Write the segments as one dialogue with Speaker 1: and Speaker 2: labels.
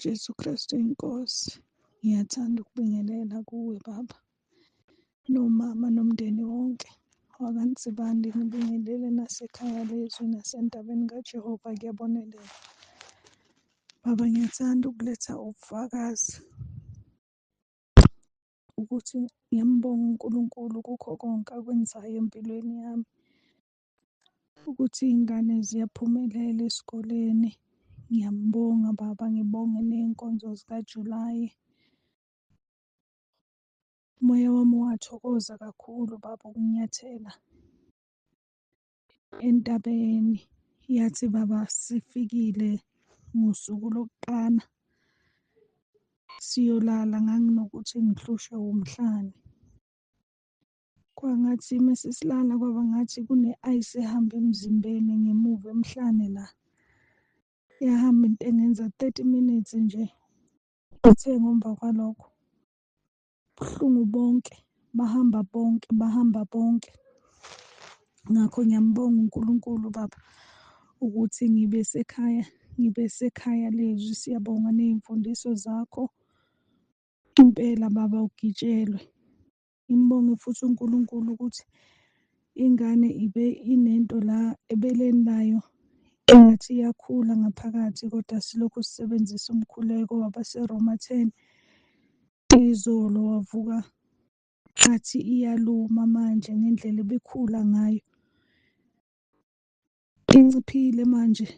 Speaker 1: Jesu Kristu inkosi, ngiyathanda ukubingelela kuwe Baba, nomama nomndeni wonke wakaNsibande, ngibingelele nasekhaya lezwi nasentabeni kaJehova kuyabonelela. Baba, ngiyathanda ukuletha ubufakazi ukuthi ngiyambonga uNkulunkulu kukho konke akwenzayo empilweni yami, ukuthi iy'ngane ziyaphumelela esikoleni. Ngiyambonga Baba, ngibonge ney'nkonzo zikaJulayi. Umoya wami wathokoza kakhulu Baba ukunyathela entabeni. Yathi Baba sifikile ngosuku lokuqala siyolala, nganginokuthi ngihlushwe umhlane. Kwangathi mesisilala kwaba ngathi kune-ice ehamba emzimbeni ngemuva emhlane la. Yahamba into engenza 30 minutes nje. Uthe ngemva kwalokho buhlungu bonke, bahamba bonke. Ngakho ngiyambonga uNkulunkulu Baba ukuthi ngibe sekhaya lezwi. Siyabonga ney'mfundiso zakho. Impela Baba ugitshelwe. Ngimbonge futhi uNkulunkulu ukuthi ingane inento la ebeleni layo engathi iyakhula ngaphakathi, kodwa silokhu sisebenzisa umkhuleko wabaseRoma 10. Izolo wavuka athi iyaluma manje ngendlela ebekhula ngayo. Inciphile manje.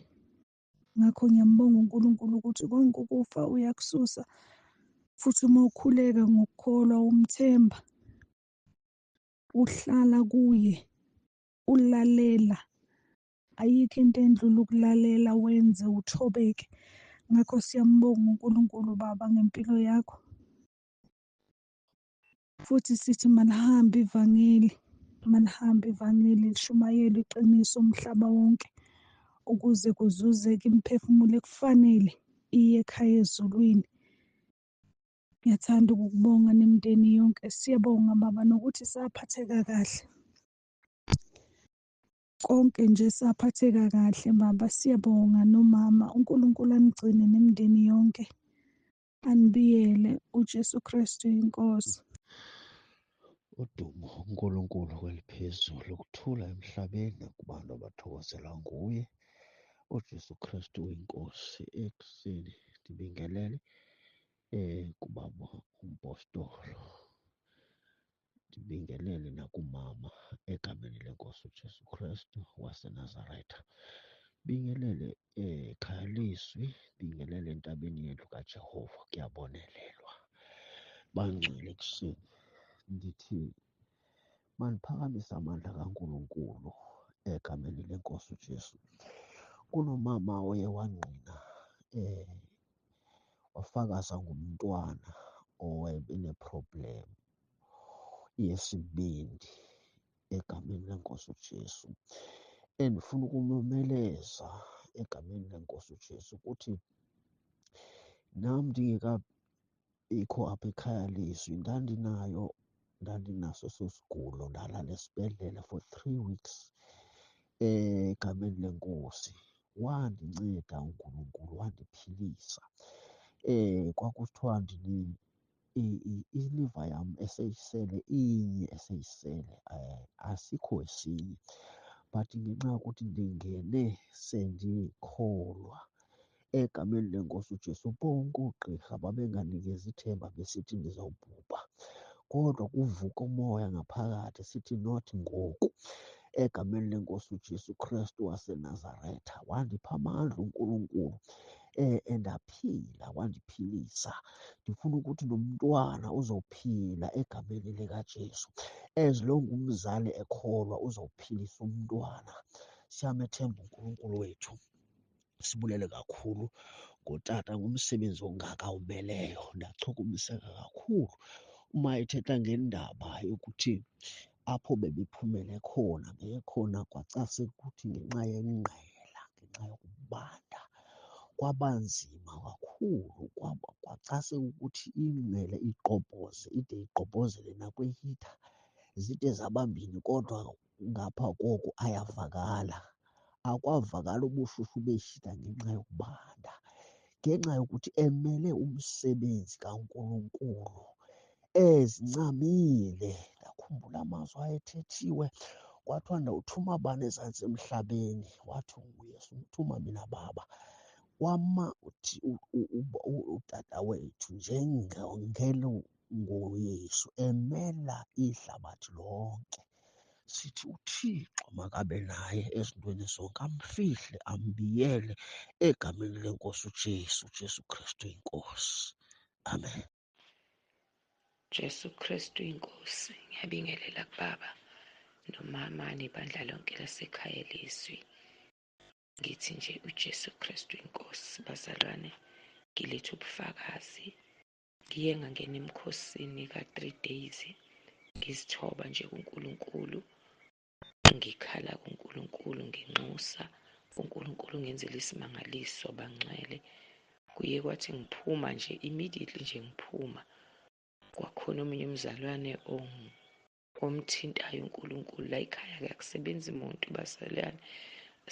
Speaker 1: Ngakho ngiyambonga uNkulunkulu ukuthi konke ukufa uyakususa, futhi uma ukhuleka ngokukholwa umthemba, uhlala kuye, ulalela. Ayikho into endlula ukulalela wenze uthobeke. Ngakho siyambonga uNkulunkulu Baba ngempilo yakho. Futhi sithi malihambe ivangeli lishumayele iqiniso umhlaba wonke, ukuze kuzuzeke imiphefumulo ekufanele iye ekhaya ezulwini. Ngiyathanda ukukubonga nemindeni yonke. Siyabonga Baba nokuthi saphatheka kahle. Konke nje saphatheka kahle Baba. Siyabonga nomama. uNkulunkulu anigcine nemindeni yonke. Anibiyele. uJesu Kristu inkosi.
Speaker 2: Udumo uNkulunkulu kweliphezulu, ukuthula emhlabeni kubantu abathokozelwa nguye. uJesu Kristu inkosi. Ekuseni ndibingelele kubaba umpostolo, ndibingelele nakumama egameni lenkosi uJesu Kristu waseNazaretha. Bingelele ekhaya lizwi, bingelele entabeni yendlu kaJehova, kuyabonelelwa. Bangcwele ekuseni ndithi maniphakamisa amandla kaNkulunkulu egameni lenkosi uJesu. Kunomama oye wangqina wafakaza ngomntwana owayebeneproblem yesibindi egameni lenkosi uJesu. Endifuna ukumomeleza egameni lenkosi uJesu ukuthi nam ndingekabikho apha ekhaya lizwi ndandinaso eso sigulo, ndalala esibhedlele for 3 weeks egameni lenkosi. Wandinceda uNkulunkulu, wandiphilisa. Kwakuthiwa iliva yam eseyisele inye eseyisele, asikho esinye. But ngenxa yokuthi ndingene sendikholwa egameni lenkosi uJesu, bonke oogqirha babenganikezi ithemba, besithi ndizawubhubha. Kodwa kuvuka umoya ngaphakathi sithi not ngoku. Egameni lenkosi uJesu Kristu waseNazaretha wandipha amandla uNkulunkulu endaphila, wandiphilisa. Ndifuna ukuthi nomntwana uzophila egameni likaJesu. As long umzali ekholwa uzawuphilisa umntwana. Siyamethemba uNkulunkulu wethu. Sibulele kakhulu ngotata ngomsebenzi ongaka awumeleyo. Ndachukumiseka kakhulu uma ethetha ngendaba yokuthi apho bebephumele khona bekhona kwacase ukuthi ngenxa yengqela, ngenxa yokubanda kwabanzima kakhulu. Kwacase ukuthi ingqele iqobhoze ide iqobhozele nakwihitha zide zabambini, kodwa ngapha koko ayavakala. Akwavakala ubushushu behitha ngenxa yokubanda. ngenxa yokuthi emele umsebenzi kaNkulunkulu ezincamile. Ndakhumbula amazwi ayethethiwe, kwathiwa ndawuthuma bani ezantsi emhlabeni, wathi uYesu, umthuma mina Baba. Wama uthi utata wethu njengelo ngoYesu emela ihlabathi lonke. Sithi uThixo makabe naye ezintweni zonke, amfihle, ambiyele egameni lenkosi uJesu, Jesu Kristu inkosi. Amen.
Speaker 3: Jesu Kristu inkosi, ngiyabingelela kubaba nomama nebandla lonke lasekhaya lizwi. Ngithi nje uJesu Kristu inkosi. Bazalwane, ngiletha ubufakazi. Ngiye ngangena emkhosini ka-3 days, ngizithoba nje kuNkulunkulu, ngikhala kuNkulunkulu, nginxusa uNkulunkulu, ngenzela isimangaliso bangcwele. Kuye kwathi ngiphuma nje, immediately nje ngiphuma, kwakhona omunye umzalwane omthintayo uNkulunkulu. La ekhaya akusebenzi muntu, bazalwane.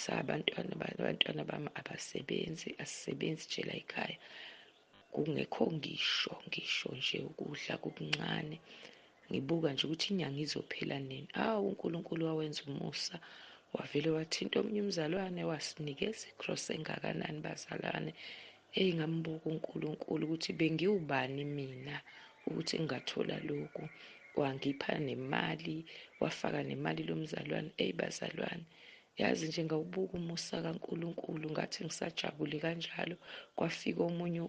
Speaker 3: Abantwana bami abasebenzi, asisebenzi nje la ekhaya. Kungekho ngisho nje ukudla kukuncane. Ngibuka nje ukuthi inyanga izophela nini. uNkulunkulu wawenza umusa, wavele wathinta omunye umzalwane, wasinikeza i-cross engakanani, bazalwane. Ngambuka uNkulunkulu ukuthi bengiwubani mina ukuthi ngingathola lokhu. Wangipha nemali, wafaka nemali lo mzalwane. Bazalwane, yazi nje ngawubuka umusa kaNkulunkulu, ngathi ngisajabule kanjalo. Kwafika omunye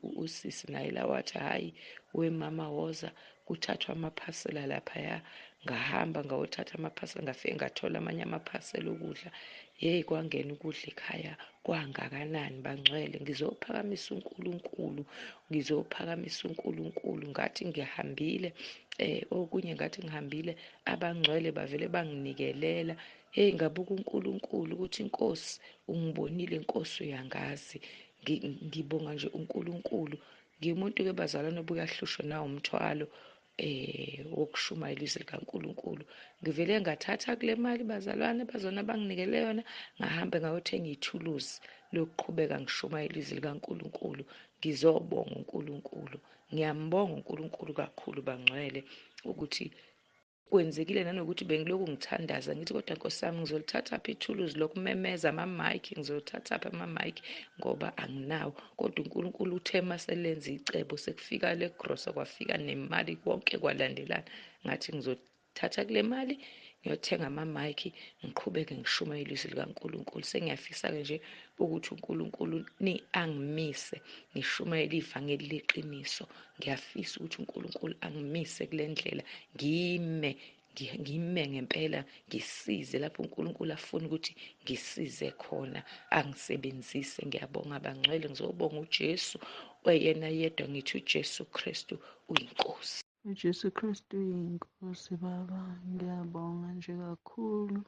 Speaker 3: usisi naye la, wathi hhayi wemama woza, kuthathwa amaphasela laphaya. Ngahamba ngawothatha amaphasela, ngafike ngathola amanye amaphasela okudla. Kwangena ukudla ekhaya kwangakanani, bangcwele. Ngizophakamisa uNkulunkulu. Ngathi ngihambile, okunye ngathi ngihambile, abangcwele bavele banginikelela. Ngabuka uNkulunkulu ukuthi Nkosi, ungibonile Nkosi, uyangazi. Ngibonga nje uNkulunkulu. Ngiwumuntu-ke bazalwane obuyahlushwa nawo umthwalo wokushumayela ilizwi likaNkulunkulu. Ngivele ngathatha kule mali, bazalwane, bazona banginikele yona, ngahambe ngayothenga ithuluzi lokuqhubeka ngishumayela ilizwi likaNkulunkulu. Ngizobonga uNkulunkulu. Ngiyambonga uNkulunkulu kakhulu, bangcwele, ukuthi kwenzekile, nanokuthi bengilokhu ngithandaza ngithi, kodwa Nkosi yami, ngizolithathaphi ithuluzi lokumemeza, ama-mic, ngizolithathaphi ama-mic ngoba anginawo. Kodwa uNkulunkulu uthe maselenza icebo, sekufika le grosa, kwafika nemali, konke kwalandelana. Ngathi ngizothatha kule mali ngiyothenga ama-mic, ngiqhubeke ngishumayela ilizwi likaNkulunkulu. Sengiyafisa-ke nje ukuthi uNkulunkulu angimise ngishumayele ivangeli leqiniso. Ngiyafisa ukuthi uNkulunkulu angimise kule ndlela, ngime ngempela, ngisize lapho uNkulunkulu afuna ukuthi ngisize khona, angisebenzise. Ngiyabonga bangcwele, ngizobonga uJesu oyena yedwa. Ngithi uJesu Kristu uyinkosi.
Speaker 4: uJesu Kristu uyinkosi. Baba, ngiyabonga nje kakhulu,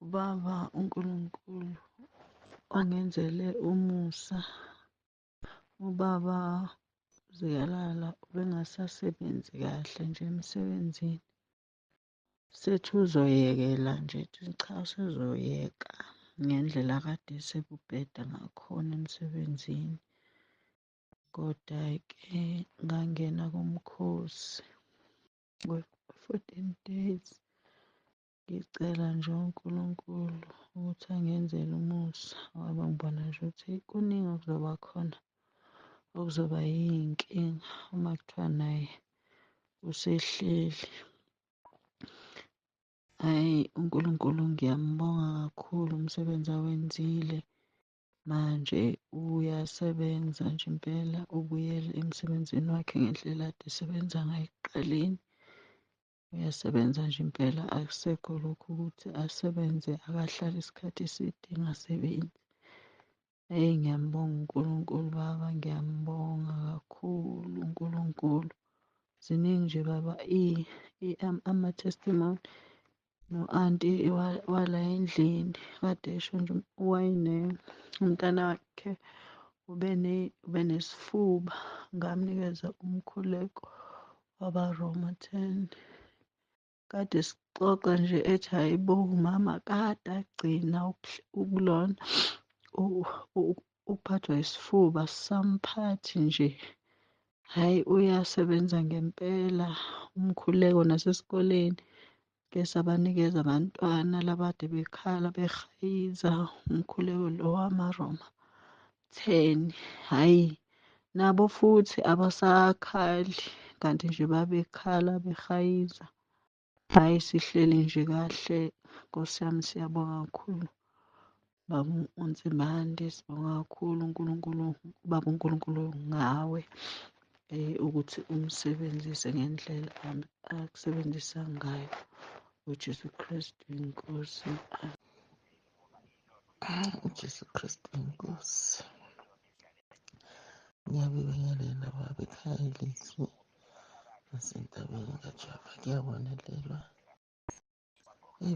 Speaker 4: Baba uNkulunkulu ongenzele umusa. Ubaba Zikalala ubengasasebenzi kahle nje emsebenzini. Sethi uzoyekela nje, cha usezoyeka ngendlela kade sekubheda ngakhona emsebenzini. Kodwa-ke ngangena kumkhosi we-14 days. Ngicela nje uNkulunkulu ukuthi angenzele umusa, ngoba ngibona nje ukuthi kuningi okuzoba khona okuzoba yinkinga uma kuthiwa naye usehleli. Hhayi, uNkulunkulu ngiyambonga kakhulu umsebenzi awenzile. Manje uyasebenza nje impela, ubuyele emsebenzini wakhe ngendlela ade esebenza ngayo ekuqaleni. Uyasebenza nje impela, akusekho lokhu ukuthi asebenze akahlale isikhathi eside engasebenzi. Ngiyambonga uNkulunkulu Baba, ngiyambonga kakhulu uNkulunkulu. Ziningi nje Baba ama-testimony. No-anti wala endlini kade esho nje umntana wakhe ubenesifuba, ngamnikeza umkhuleko waba-Roma 10. Kade sixoxa nje ethi hayibo, umama kade agcina ukulona uphathwa isifuba samphathi nje. Hhayi, uyasebenza ngempela umkhuleko nasesikoleni. Ke sabanikeza abantwana labade bekhala behayiza umkhuleko lo wamaRoma 10. Hhayi, nabo futhi abasakhali kanti nje babekhala behayiza. Hhayi, sihleli nje kahle. Nkosi yami, siyabonga kakhulu Baba uNzimande, sibonga kakhulu uNkulunkulu, Baba uNkulunkulu ngawe ukuthi umsebenzise ngendlela akusebenzisa ngayo uJesu Kristu inkosi.
Speaker 5: uJesu Kristu inkosi. Ngiyabingelela baba ekhaya lethu nasentabeni kaJava. Kuyabonelelwa.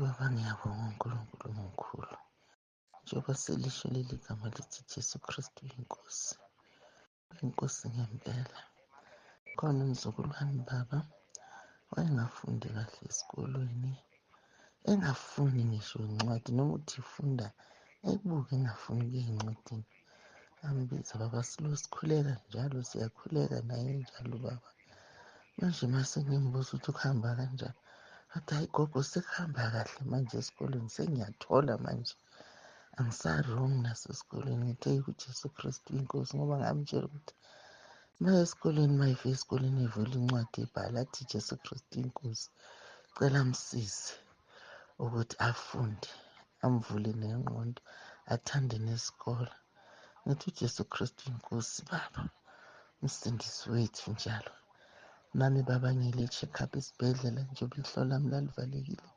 Speaker 5: Baba, ngiyabonga uNkulunkulu omkhulu. Njengoba selisho leli gama lithi Jesu Kristu inkosi. Inkosi ngempela. Khona umzukulwane baba wayengafundi kahle esikolweni, engafuni ngisho incwadi, noma uthi ifunda ebuke engafuni ukuya encwadini. Ambiza baba, sikhuleka njalo, siyakhuleka naye njalo baba. Manje mase ngimbuza ukuthi ukuhamba kanjani, athi hayi gogo, sekuhamba kahle manje esikoleni, sengiyathola manje, angisarong nasesikoleni. Ngithe kuJesu Kristu inkosi, ngoba ngamtshela ukuthi maye esikoleni, mayefika esikoleni evula incwadi ebhala athi Jesu Kristu inkosi, cela amsize ukuthi afunde, amvule nengqondo, athande nesikole. Ngithi uJesu Kristu inkosi baba, umsindisi wethu njalo. Nami baba ngile check-up esibhedlela, njengoba ihlo lami lalivalekile,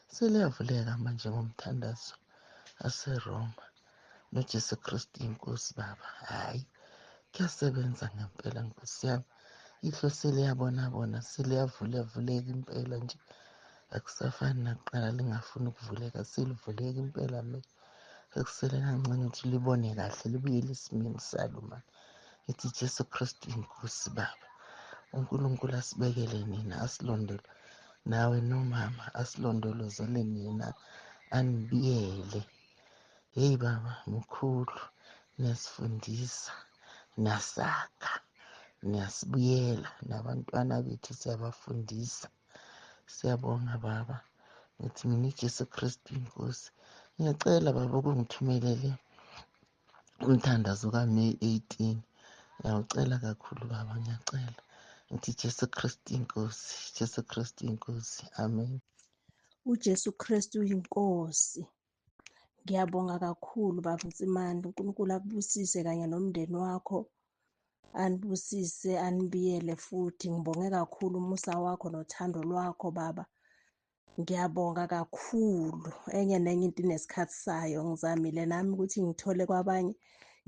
Speaker 5: seliyavuleka manje ngomthandazo aseRoma. NoJesu Kristu inkosi baba, hhayi, kuyasebenza ngempela nkosi yami. Ihlo seliyabona, seliyavuleka impela nje. Akusafani nakuqala lingafuni ukuvuleka, selivuleka impela manje. Sekusele kancane ukuthi libone kahle, libuyele esimeni salo manje. Ngithi Jesu Kristu inkosi baba, uNkulunkulu asibekele nina, asilondole nawe nomama, asilondolozele nina, anibiyele. Heyi baba mkhulu, niyasifundisa, niyasakha, niyasibuyela, nabantwana bethu siyabafundisa. Siyabonga baba. Ngithi mina uJesu Kristu inkosi, ngiyacela baba ukungithumelele umthandazo kaMeyi 18. Ngiyawucela kakhulu baba, ngiyacela. Ngithi Jesu Kristu inkosi, Jesu Kristu inkosi. Amen.
Speaker 1: uJesu Kristu yinkosi. Ngiyabonga kakhulu Baba Nzimande, uNkulunkulu akubusise kanye nomndeni wakho, anibusise, anibiyele futhi. Ngibonge kakhulu umusa wakho nothando lwakho Baba. Ngiyabonga kakhulu. Enye nenye into inesikhathi sayo. Ngizamile nami ukuthi ngithole kwabanye,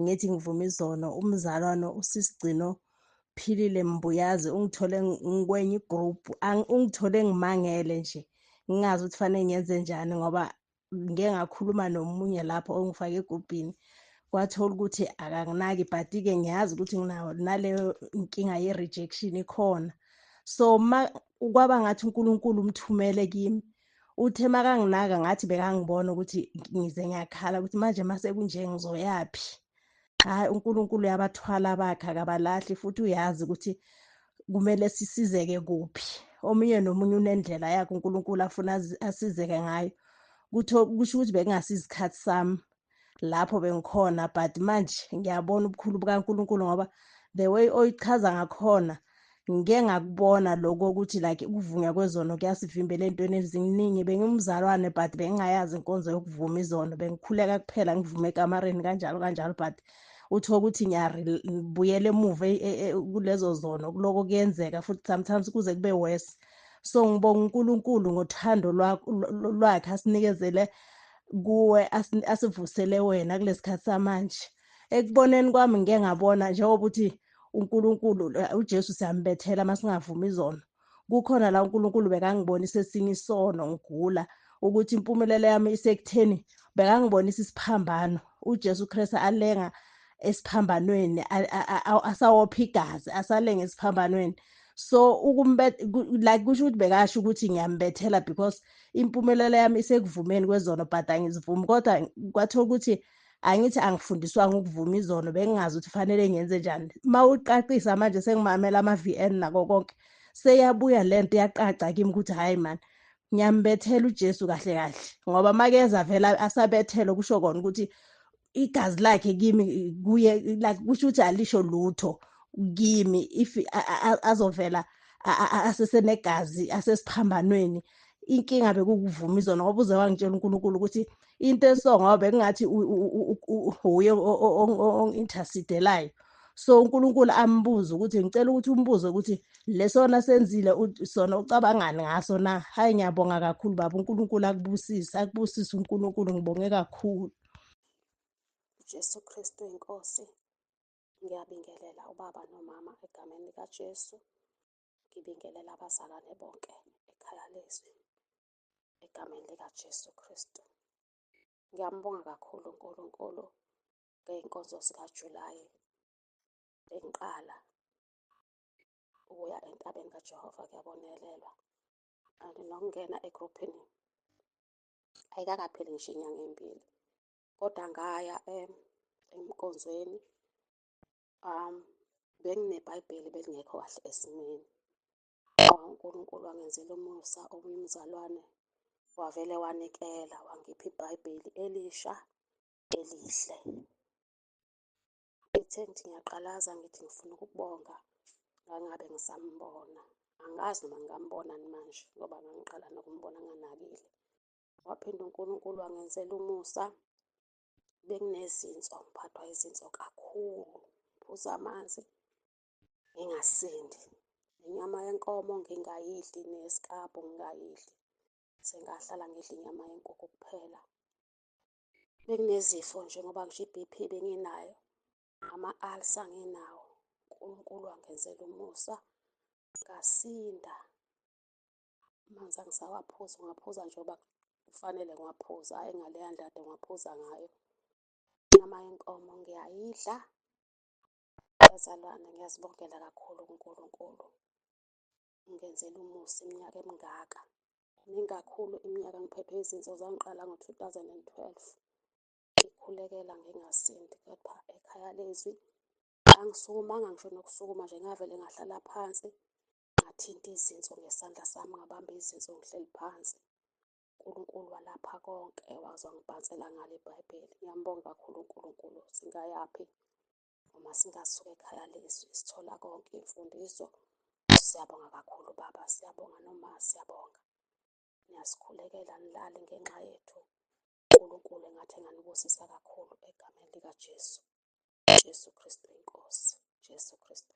Speaker 1: ngithi ngivuma izono. Umzalwane uSisigcino Philile Mbuyazi ungithole ngikwenye igroup, ungithole ngimangele nje, ngingazi ukuthi fanele ngenze njani ngoba ngike ngakhuluma nomunye lapho ongifake egrupini, kwathola ukuthi akanginaki, but-ke ngiyazi ukuthi nginayo naleyo inkinga ye-rejection ikhona. So kwaba ngathi uNkulunkulu umthumele kimi, uthe makanginaka ngathi bekangibona ukuthi ngize ngiyakhala ukuthi manje mase kunje ngizoyaphi. Hhayi, uNkulunkulu uyabathwala bakhe, akabalahli futhi uyazi ukuthi kumele sisizeke kuphi. Omunye nomunye unendlela yakhe uNkulunkulu afuna asizeke ngayo. Kusho ukuthi bekungasizikhathi sami lapho bengikhona, but manje ngiyabona ubukhulu bukaNkulunkulu ngoba the way oyichaza ngakhona ngike ngakubona lokho ukuthi like ukuvunywa kwezono kuyasivimbela ey'ntweni eziningi. Bengimzalwane but bengingayazi inkonzo yokuvuma izono, bengikhuleka kuphela ngivume ekamareni kanjalo kanjalo, but uthola ukuthi ngiyabuyela emuva kulezo zono, kuloko kuyenzeka futhi sometimes kuze kube worse. So ngibonga uNkulunkulu ngothando lwakhe asinikezele kuwe, asivusele wena kulesi khathi samanje. Ekuboneni kwami ngike ngabona njengoba uthi uNkulunkulu uJesu siyambethela masingavuma izono. Kukhona la uNkulunkulu bekangibonisa esinye isono ngigula ukuthi impumelelo yami isekutheni bekangibonisa isiphambano. UJesu Kristu alenga esiphambanweni, asawopha igazi, asalenga esiphambanweni. So like kusho ukuthi bekasho ukuthi ngiyambethela because impumelelo yami isekuvumeni kwezono but angizivumi, kodwa kwathola ukuthi Angithi angifundiswanga ukuvuma izono, bengingazi ukuthi fanele ngenze njani. Mawuqaqisa manje sengimamela ama-VN nako konke, seyabuya lento yacaca kimi ukuthi hhayi mani, ngiyambethela uJesu kahle kahle, ngoba makeza vele asabethelwe kusho kona ukuthi igazi lakhe kimi kuye, like kusho ukuthi alisho lutho kimi if azovela asesenegazi asesiphambanweni. Inkinga bekukuvuma izono, ngoba uze wangitshela uNkulunkulu ukuthi into ngoba bekungathi uye ongi-intercede-elayo. So uNkulunkulu ambuze ukuthi, ngicela ukuthi umbuze ukuthi lesona senzile sona ucabangani ngaso na. Hhayi, ngiyabonga kakhulu baba, uNkulunkulu akubusise uNkulunkulu, ngibonge kakhulu.
Speaker 6: Jesu Kristu inkosi, ngiyabingelela ubaba nomama egameni likaJesu. Ngibingelela abazalwane bonke ekhaya lezwi egameni likaJesu Kristu. Ngiyambonga kakhulu uNkulunkulu ngey'nkonzo zikaJulayi engiqala ukuya entabeni kaJehova kuyabonelelwa. Kanti nokungena egruphini ayikakapheli ngisho inyanga embili, kodwa ngaya emkonzweni bengineBhayibheli belingekho kahle esimeni. uNkulunkulu wangenzela umusa, omunye umzalwane wavele wanikela wangipha iBhayibheli elisha elihle. Ngithe ngithi ngiyaqalaza ngithi ngifuna ukubonga ngangabe ngisambona. Angazi noma ngingambona manje ngoba ngangiqala nokumbona nganakile. Waphinde uNkulunkulu wangenzela umusa, benginezinso, ngiphathwa izinso kakhulu, ngiphuza amanzi ngingasindi, inyama yenkomo ngingayidli, nesikabhu ngingayidli, sengahlala ngidla inyama yenkukhu kuphela. Benginezifo nje ngoba ngisho i-BP benginayo, ama-ulcer nginawo. uNkulunkulu wangenzela umusa, ngasinda. Amanzi angisawaphuzi, ngaphuza nje ngoba kufanele ngiwaphuza, hhayi ngaleya ndada ngiwaphuza ngayo. Inyama yenkomo ngiyayidla. Bazalwane, ngiyazibongela kakhulu kuNkulunkulu, ngenzela umusa iminyaka emingaka. Miningi kakhulu iminyaka ngiphethwe izinso, zangiqala ngo-2012. Ngikhulekela ngingasindi, kepha ekhaya lezwi angisukumanga ngisho nokusukuma nje, ngavele ngahlala phansi ngathinta izinso ngesandla sami, ngabamba izinso ngihleli phansi. uNkulunkulu walapha konke, waze wangibhansela ngale iBhayibheli. Ngiyambonga kakhulu uNkulunkulu. Singayaphi uma singasuka ekhaya lezwi sithola konke imfundiso. Siyabonga kakhulu baba, siyabonga noma siyabonga. Niyasikhulekela nilali ngenxa yethu. uNkulunkulu engathi enganibusisa kakhulu egameni likaJesu. Jesu Kristu inkosi. Jesu Kristu.